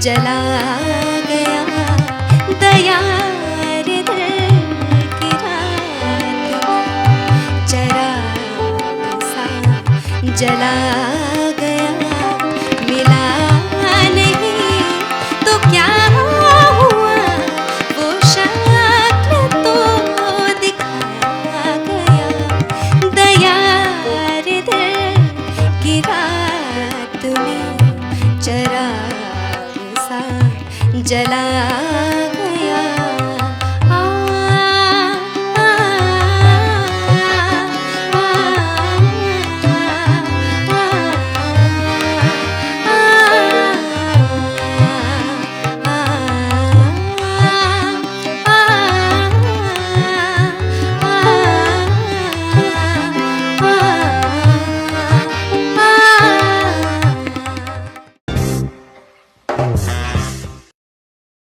जला गया दया रे दिल की रात में चराग सा जला गया मिला नहीं तो क्या हुआ वो शक्ल तो दिखा गया दया रे दिल की रात में चराग सा जला